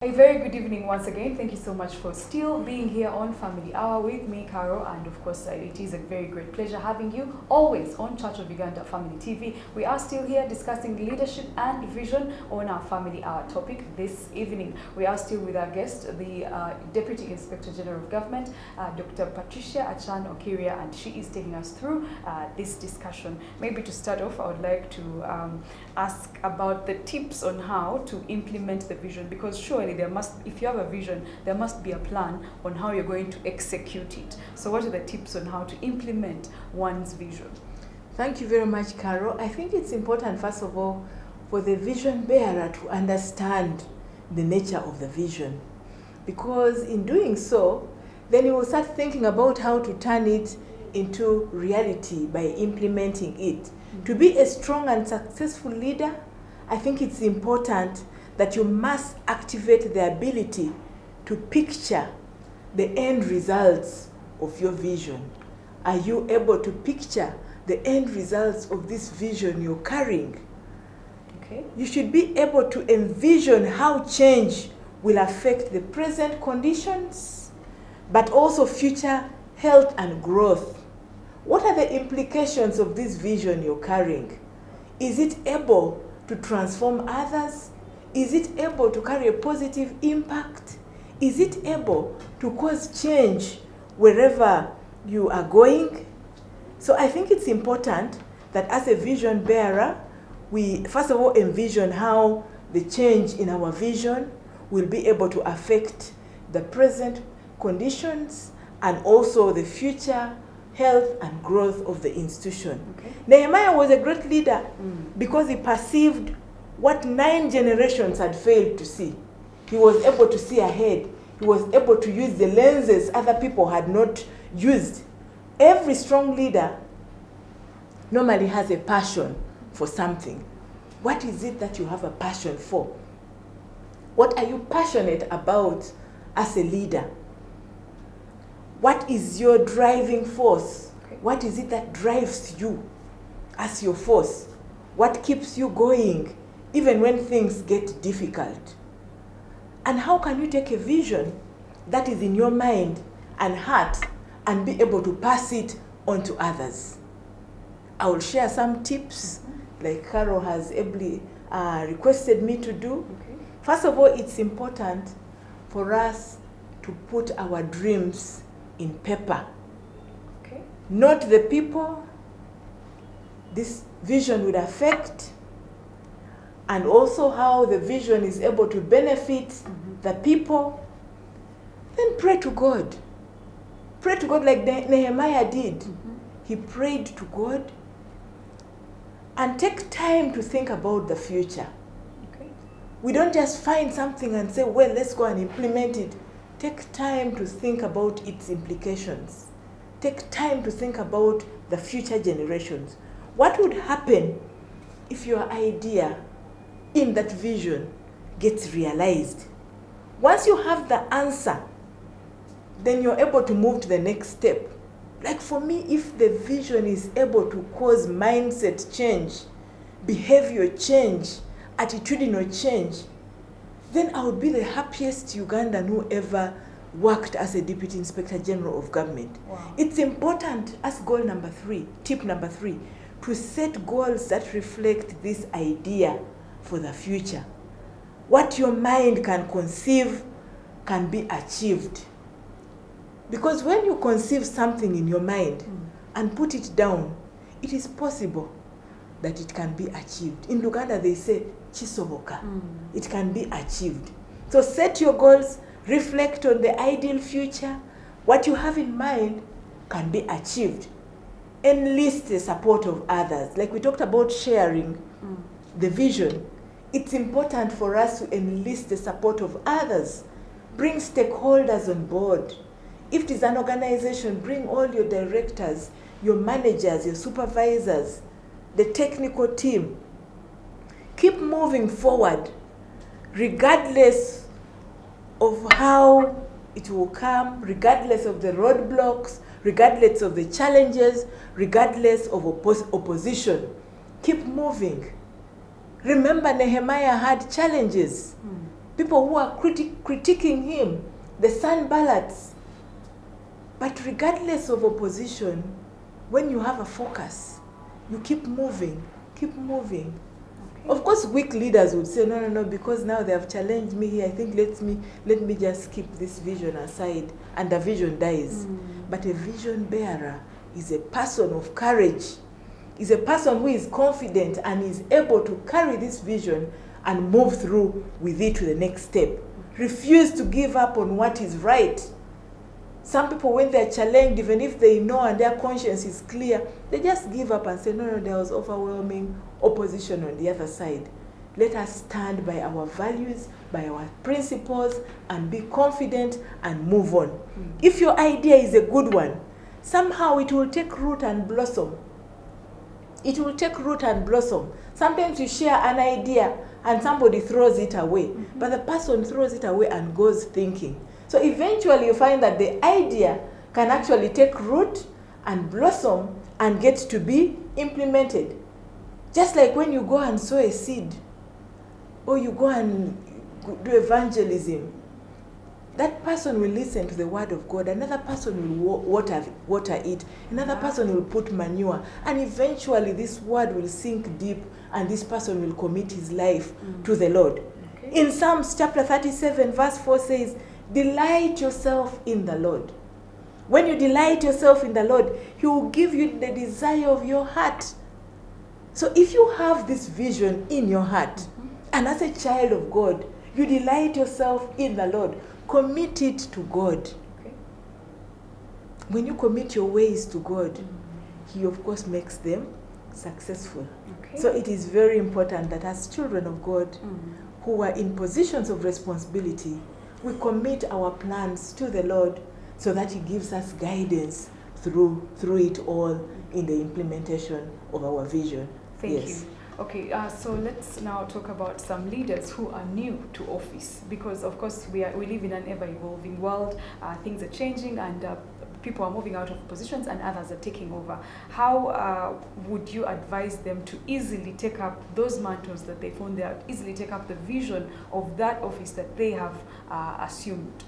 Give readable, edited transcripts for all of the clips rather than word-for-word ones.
A very good evening once again. Thank you so much for still being here on Family Hour with me, Caro, and of course it is a very great pleasure having you always on Church of Uganda Family TV. We are still here discussing leadership and vision on our Family Hour topic this evening. We are still with our guest, the Deputy Inspector General of Government, Dr. Patricia Achan Okiria, and she is taking us through this discussion. Maybe to start off, I would like to ask about the tips on how to implement the vision, because surely there must, if you have a vision, there must be a plan on how you're going to execute it. So what are the tips on how to implement one's vision? Thank you very much, Carol. I think it's important, first of all, for the vision bearer to understand the nature of the vision. Because in doing so, then you will start thinking about how to turn it into reality by implementing it. Mm-hmm. To be a strong and successful leader, I think it's important that you must activate the ability to picture the end results of your vision. Are you able to picture the end results of this vision you're carrying? Okay. You should be able to envision how change will affect the present conditions, but also future health and growth. What are the implications of this vision you're carrying? Is it able to transform others? Is it able to carry a positive impact? Is it able to cause change wherever you are going? So I think it's important that as a vision bearer, we first of all envision how the change in our vision will be able to affect the present conditions and also the future health and growth of the institution. Okay. Nehemiah was a great leader because he perceived what 9 generations had failed to see. He was able to see ahead. He was able to use the lenses other people had not used. Every strong leader normally has a passion for something. What is it that you have a passion for? What are you passionate about as a leader? What is your driving force? Okay. What is it that drives you as your force? What keeps you going even when things get difficult? And how can you take a vision that is in your mind and heart and be able to pass it on to others? I will share some tips like Carol has ably requested me to do. Okay. First of all, it's important for us to put our dreams in paper. Okay. Not the people this vision would affect, and also how the vision is able to benefit the people. Then pray to God. Pray to God like Nehemiah did. He prayed to God. And take time to think about the future. Okay. We don't just find something and say, well, let's go and implement it. Take time to think about its implications. Take time to think about the future generations. What would happen if your idea in that vision gets realized? Once you have the answer, then you're able to move to the next step. Like for me, if the vision is able to cause mindset change, behavior change, attitudinal change, then I would be the happiest Ugandan who ever worked as a Deputy Inspector General of Government. Wow. It's important as goal number 3, tip number 3, to set goals that reflect this idea for the future. What your mind can conceive can be achieved. Because when you conceive something in your mind and put it down, it is possible that it can be achieved. In Luganda they say, chisoboka. It can be achieved. So set your goals, reflect on the ideal future. What you have in mind can be achieved. Enlist the support of others. Like we talked about sharing the vision. It's important for us to enlist the support of others. Bring stakeholders on board. If it is an organization, bring all your directors, your managers, your supervisors, the technical team. Keep moving forward, regardless of how it will come, regardless of the roadblocks, regardless of the challenges, regardless of opposition. Keep moving. Remember, Nehemiah had challenges. people who are critiquing him, the Sanballats. But regardless of opposition, when you have a focus, you keep moving, keep moving. Okay. Of course, weak leaders would say, no, because now they have challenged me here, I think let me just keep this vision aside, and the vision dies. But a vision bearer is a person of courage, is a person who is confident and is able to carry this vision and move through with it to the next step. Refuse to give up on what is right. Some people, when they're challenged, even if they know and their conscience is clear, they just give up and say, no, there was overwhelming opposition on the other side. Let us stand by our values, by our principles, and be confident and move on. If your idea is a good one, somehow it will take root and blossom. It will take root and blossom. Sometimes you share an idea and somebody throws it away, but the person throws it away and goes thinking. So eventually you find that the idea can actually take root and blossom and get to be implemented. Just like when you go and sow a seed, or you go and do evangelism, that person will listen to the word of God. Another person will water it. Another person will put manure. And eventually this word will sink deep and this person will commit his life to the Lord. Okay. In Psalms chapter 37 verse 4 says, delight yourself in the Lord. When you delight yourself in the Lord, He will give you the desire of your heart. So if you have this vision in your heart, and as a child of God, you delight yourself in the Lord, commit it to God. Okay. When you commit your ways to God, He of course makes them successful. Okay. So it is very important that as children of God, who are in positions of responsibility, we commit our plans to the Lord so that He gives us guidance through it all in the implementation of our vision. Thank you. Okay, so let's now talk about some leaders who are new to office, because of course we live in an ever-evolving world. Things are changing and people are moving out of positions and others are taking over. How would you advise them to easily take up those mantles that they found there, easily take up the vision of that office that they have assumed?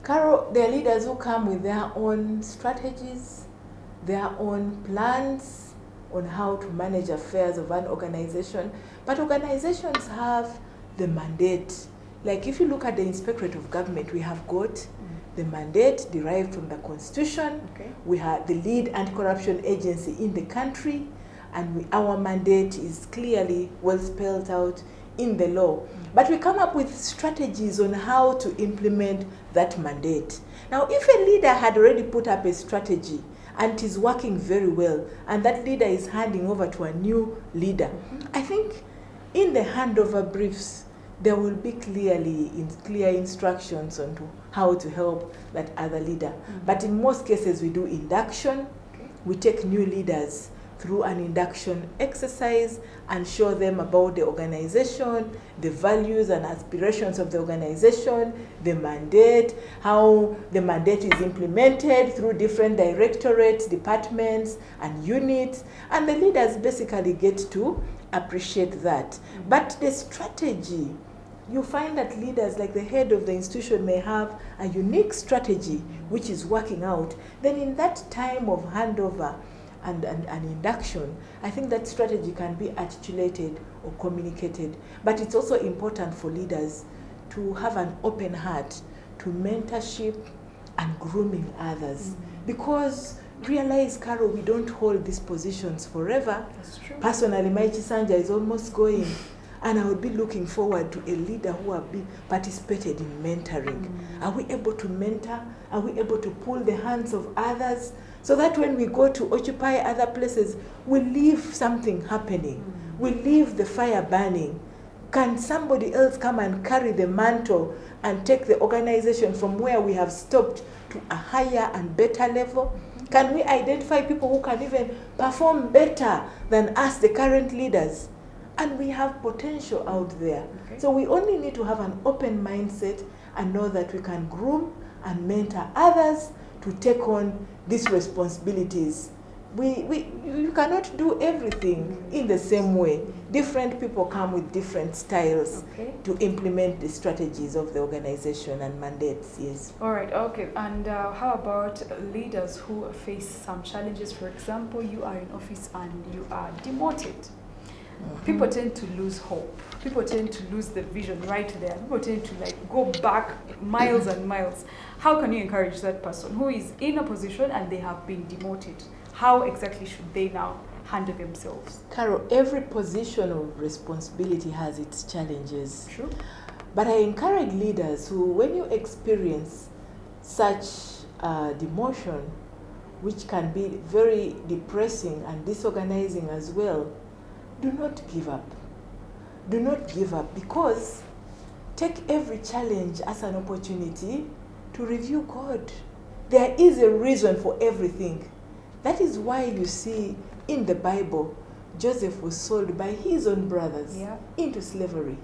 Carol, there are leaders who come with their own strategies, their own plans on how to manage affairs of an organization. But organizations have the mandate. Like if you look at the Inspectorate of Government, we have got the mandate derived from the Constitution. Okay. We have the lead anti-corruption agency in the country, and our mandate is clearly well spelled out in the law. But we come up with strategies on how to implement that mandate. Now, if a leader had already put up a strategy and it is working very well, and that leader is handing over to a new leader, I think in the handover briefs, there will be clear instructions on how to help that other leader. But in most cases, we do induction. Okay. We take new leaders through an induction exercise and show them about the organization, the values and aspirations of the organization, the mandate, how the mandate is implemented through different directorates, departments, and units. And the leaders basically get to appreciate that. But the strategy, you find that leaders, like the head of the institution, may have a unique strategy which is working out. Then in that time of handover and induction, I think that strategy can be articulated or communicated. But it's also important for leaders to have an open heart to mentorship and grooming others. Because realize, Carol, we don't hold these positions forever. That's true. Personally, my Chisanja is almost going. And I would be looking forward to a leader who have been participated in mentoring. Are we able to mentor? Are we able to pull the hands of others? So that when we go to occupy other places, we leave something happening. We leave the fire burning. Can somebody else come and carry the mantle and take the organization from where we have stopped to a higher and better level? Can we identify people who can even perform better than us, the current leaders? And we have potential out there. Okay. So we only need to have an open mindset and know that we can groom and mentor others to take on these responsibilities You cannot do everything in the same way. Different people come with different styles to implement the strategies of the organization and mandates, yes. All right, okay. And how about leaders who face some challenges? For example, you are in office and you are demoted. People tend to lose hope. People tend to lose the vision right there. People tend to like go back miles and miles. How can you encourage that person who is in a position and they have been demoted? How exactly should they now handle themselves? Carol, every position of responsibility has its challenges. True. But I encourage leaders who, when you experience such demotion, which can be very depressing and disorganizing as well, do not give up. Do not give up, because take every challenge as an opportunity to review God. There is a reason for everything. That is why you see in the Bible, Joseph was sold by his own brothers into slavery.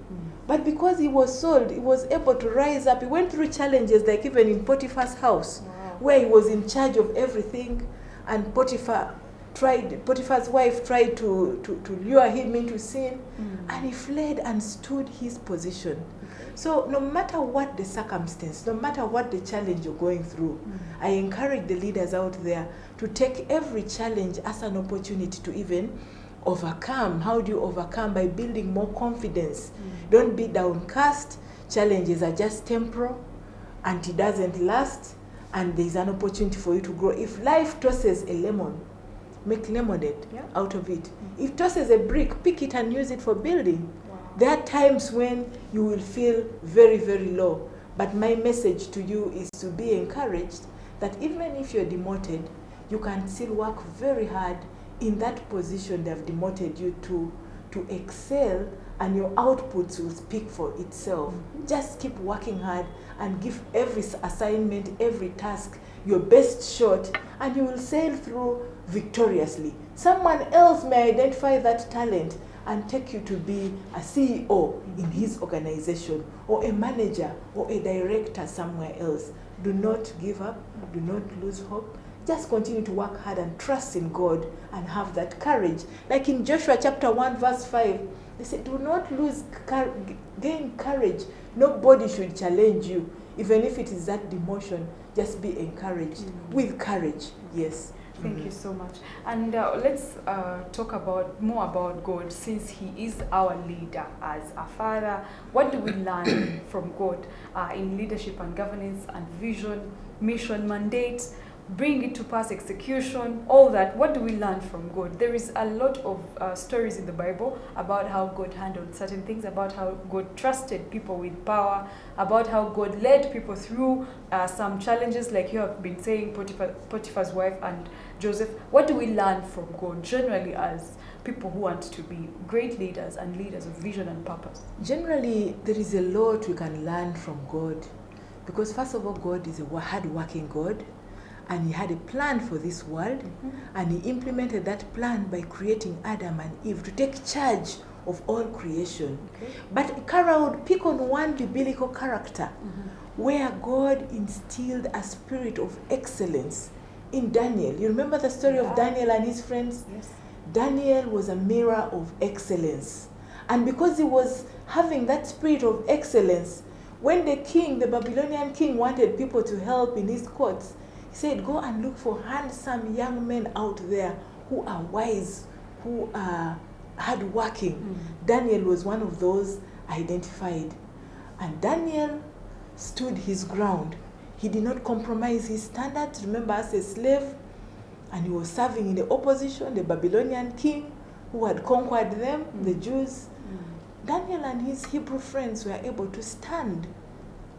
But because he was sold, he was able to rise up. He went through challenges, like even in Potiphar's house, where he was in charge of everything, and Potiphar's wife tried to lure him into sin, and he fled and stood his position. So no matter what the circumstance, no matter what the challenge you're going through, I encourage the leaders out there to take every challenge as an opportunity to even overcome. How do you overcome? By building more confidence. Don't be downcast. Challenges are just temporal, and it doesn't last, and there's an opportunity for you to grow. If life tosses a lemon, make lemonade out of it. If tosses a brick, pick it and use it for building. There are times when you will feel very, very low. But my message to you is to be encouraged that even if you're demoted, you can still work very hard in that position they have demoted you to excel, and your outputs will speak for itself. Just keep working hard and give every assignment, every task your best shot, and you will sail through victoriously. Someone else may identify that talent and take you to be a CEO in his organization, or a manager or a director somewhere else. Do not give up. Do not lose hope. Just continue to work hard and trust in God and have that courage. Like in Joshua chapter 1 verse 5, they said, do not gain courage. Nobody should challenge you. Even if it is that demotion, just be encouraged with courage. Yes. Thank you so much. And let's talk more about God, since He is our leader as a father. What do we learn from God in leadership and governance and vision, mission, mandate, bring it to pass, execution, all that? What do we learn from God? There is a lot of stories in the Bible about how God handled certain things, about how God trusted people with power, about how God led people through some challenges, like you have been saying, Potiphar's wife and Joseph. What do we learn from God generally as people who want to be great leaders and leaders of vision and purpose? Generally, there is a lot we can learn from God, because first of all, God is a hard-working God, and He had a plan for this world, and He implemented that plan by creating Adam and Eve to take charge of all creation. But Kara would pick on one biblical character where God instilled a spirit of excellence in Daniel. You remember the story of Daniel and his friends? Yes. Daniel was a mirror of excellence. And because he was having that spirit of excellence, when the king, the Babylonian king, wanted people to help in his courts, he said, go and look for handsome young men out there who are wise, who are hardworking. Daniel was one of those identified. And Daniel stood his ground. He did not compromise his standards. Remember, as a slave, and he was serving in the opposition, the Babylonian king who had conquered them, the Jews. Daniel and his Hebrew friends were able to stand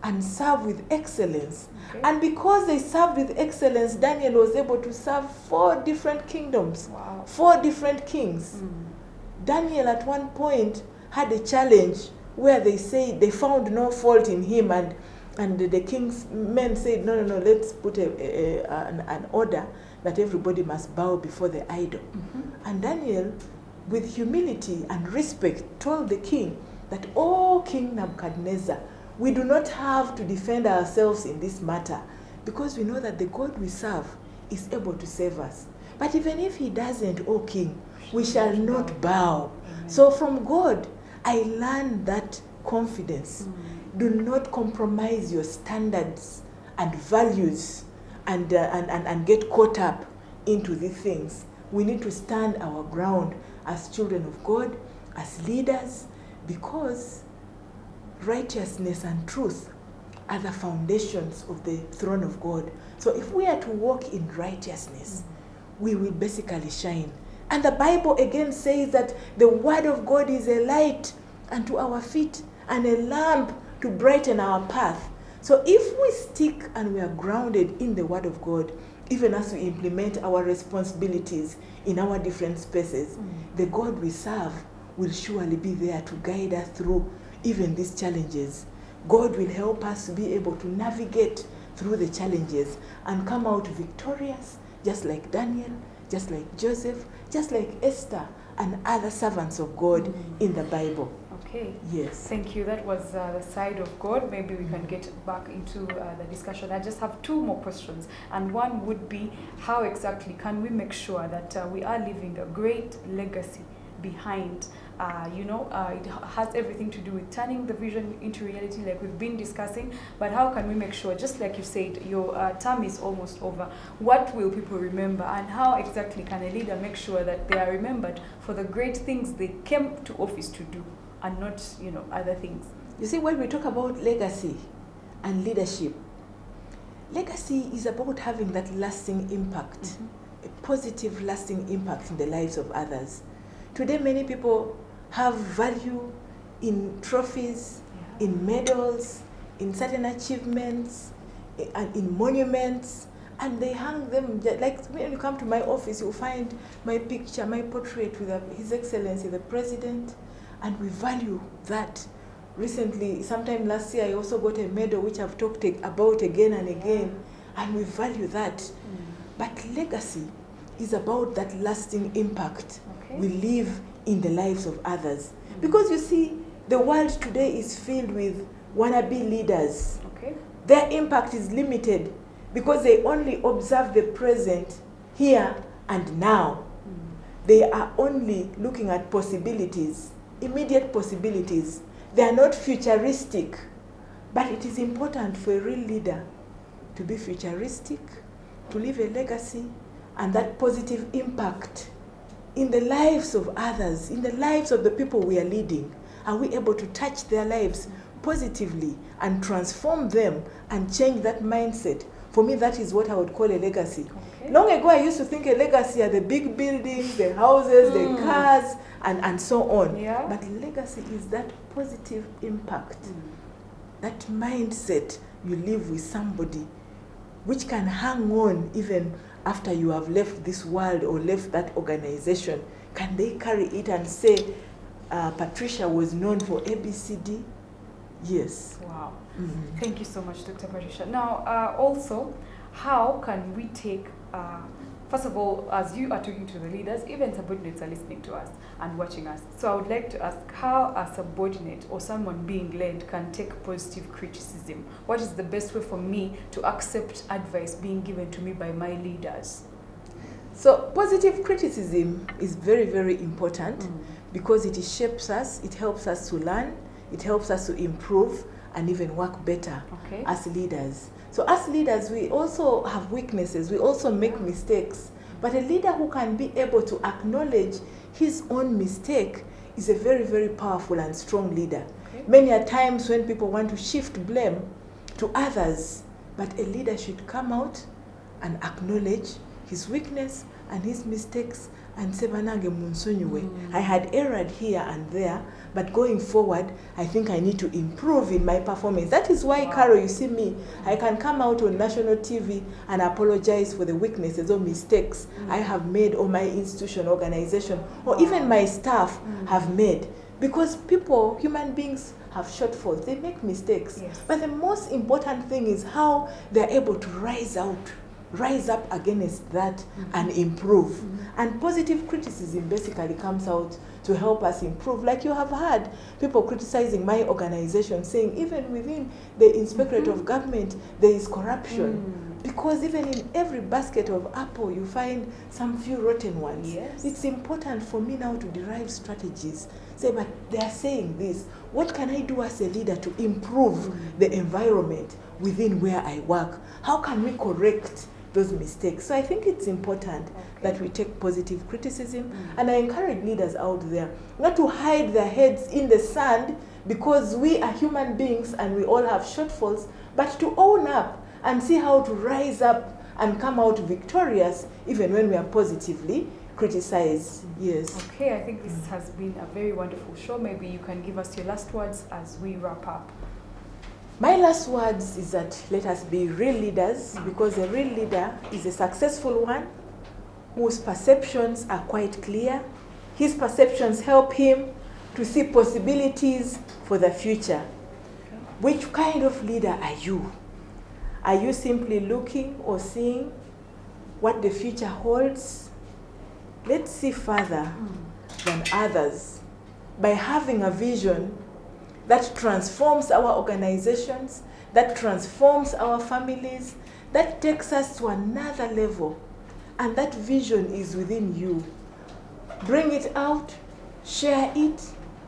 and serve with excellence. And because they served with excellence, Daniel was able to serve 4 different kingdoms, 4 different kings. Daniel at one point had a challenge where they said they found no fault in him, and the king's men said, no, let's put an order that everybody must bow before the idol. And Daniel, with humility and respect, told the king that, oh, King Nebuchadnezzar, we do not have to defend ourselves in this matter, because we know that the God we serve is able to save us. But even if he doesn't, O King, we shall not bow. So from God, I learned that confidence. Do not compromise your standards and values and get caught up into these things. We need to stand our ground as children of God, as leaders, because righteousness and truth are the foundations of the throne of God. So if we are to walk in righteousness, we will basically shine. And the Bible again says that the word of God is a light unto our feet and a lamp to brighten our path. So if we stick and we are grounded in the word of God, even as we implement our responsibilities in our different spaces, the God we serve will surely be there to guide us through even these challenges. God will help us to be able to navigate through the challenges and come out victorious, just like Daniel, just like Joseph, just like Esther and other servants of God in the Bible. Okay. Yes. Thank you. That was the side of God. Maybe we can get back into the discussion. I just have two more questions. And one would be, how exactly can we make sure that we are leaving a great legacy behind? It has everything to do with turning the vision into reality, like we've been discussing. But how can we make sure, just like you said, your term is almost over, what will people remember, and how exactly can a leader make sure that they are remembered for the great things they came to office to do and not, other things? You see, when we talk about legacy and leadership, legacy is about having that lasting impact, a positive lasting impact in the lives of others. Today, many people have value in trophies, in medals, in certain achievements, and in monuments, and they hang them. Like when you come to my office, you'll find my picture, my portrait with His Excellency, the President, and we value that. Recently, sometime last year, I also got a medal which I've talked about again and again, and we value that. But legacy is about that lasting impact we leave in the lives of others. Because you see, the world today is filled with wannabe leaders. Their impact is limited because they only observe the present, here and now. They are only looking at possibilities, immediate possibilities. They are not futuristic. But it is important for a real leader to be futuristic, to leave a legacy, and that positive impact in the lives of others, in the lives of the people we are leading. Are we able to touch their lives positively and transform them and change that mindset? For me, that is what I would call a legacy. Long ago, I used to think a legacy are the big buildings, the houses, the cars, and so on. But legacy is that positive impact, that mindset you live with somebody, which can hang on even after you have left this world or left that organization. Can they carry it and say, Patricia was known for ABCD? Yes. Wow. Thank you so much, Dr. Patricia. Now, also, how can we take, first of all, as you are talking to the leaders, even subordinates are listening to us and watching us. So I would like to ask how a subordinate or someone being led can take positive criticism. What is the best way for me to accept advice being given to me by my leaders? So positive criticism is very, very important because it shapes us, it helps us to learn, it helps us to improve and even work better as leaders. So as leaders, we also have weaknesses, we also make mistakes. But a leader who can be able to acknowledge his own mistake is a very, very powerful and strong leader. Many a times when people want to shift blame to others, but a leader should come out and acknowledge his weakness and his mistakes and say, I had erred here and there, but going forward, I think I need to improve in my performance. That is why, Carol, you see me, I can come out on national TV and apologize for the weaknesses or mistakes I have made, or my institution, organization, or even my staff have made. Because people, human beings, have shortfalls. They make mistakes. But the most important thing is how they're able to rise up against that and improve. And positive criticism basically comes out to help us improve. Like you have had people criticizing my organization, saying even within the Inspectorate of Government, there is corruption. Because even in every basket of apple, you find some few rotten ones. Yes. It's important for me now to derive strategies. Say, but they are saying this. What can I do as a leader to improve the environment within where I work? How can we correct those mistakes? So I think it's important that we take positive criticism. And I encourage leaders out there not to hide their heads in the sand, because we are human beings and we all have shortfalls, but to own up and see how to rise up and come out victorious even when we are positively criticized. Yes. Okay, I think this has been a very wonderful show. Maybe you can give us your last words as we wrap up. My last words is that let us be real leaders, because a real leader is a successful one whose perceptions are quite clear. His perceptions help him to see possibilities for the future. Which kind of leader are you? Are you simply looking or seeing what the future holds? Let's see further than others by having a vision that transforms our organizations, that transforms our families, that takes us to another level. And that vision is within you. Bring it out, share it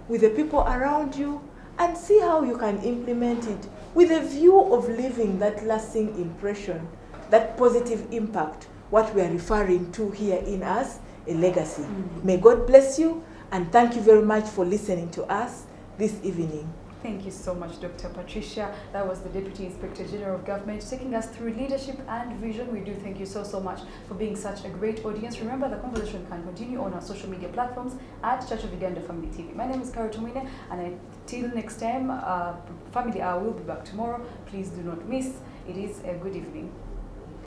with the people around you, and see how you can implement it with a view of leaving that lasting impression, that positive impact, what we are referring to here in us, a legacy. May God bless you, and thank you very much for listening to us this evening. Thank you so much, Dr. Patricia. That was the Deputy Inspector General of Government taking us through leadership and vision. We do thank you so much for being such a great audience. Remember, the conversation can continue on our social media platforms at Church of Uganda Family TV. My name is Karo Tumine, and until next time, Family Hour will be back tomorrow. Please do not miss. It is a good evening.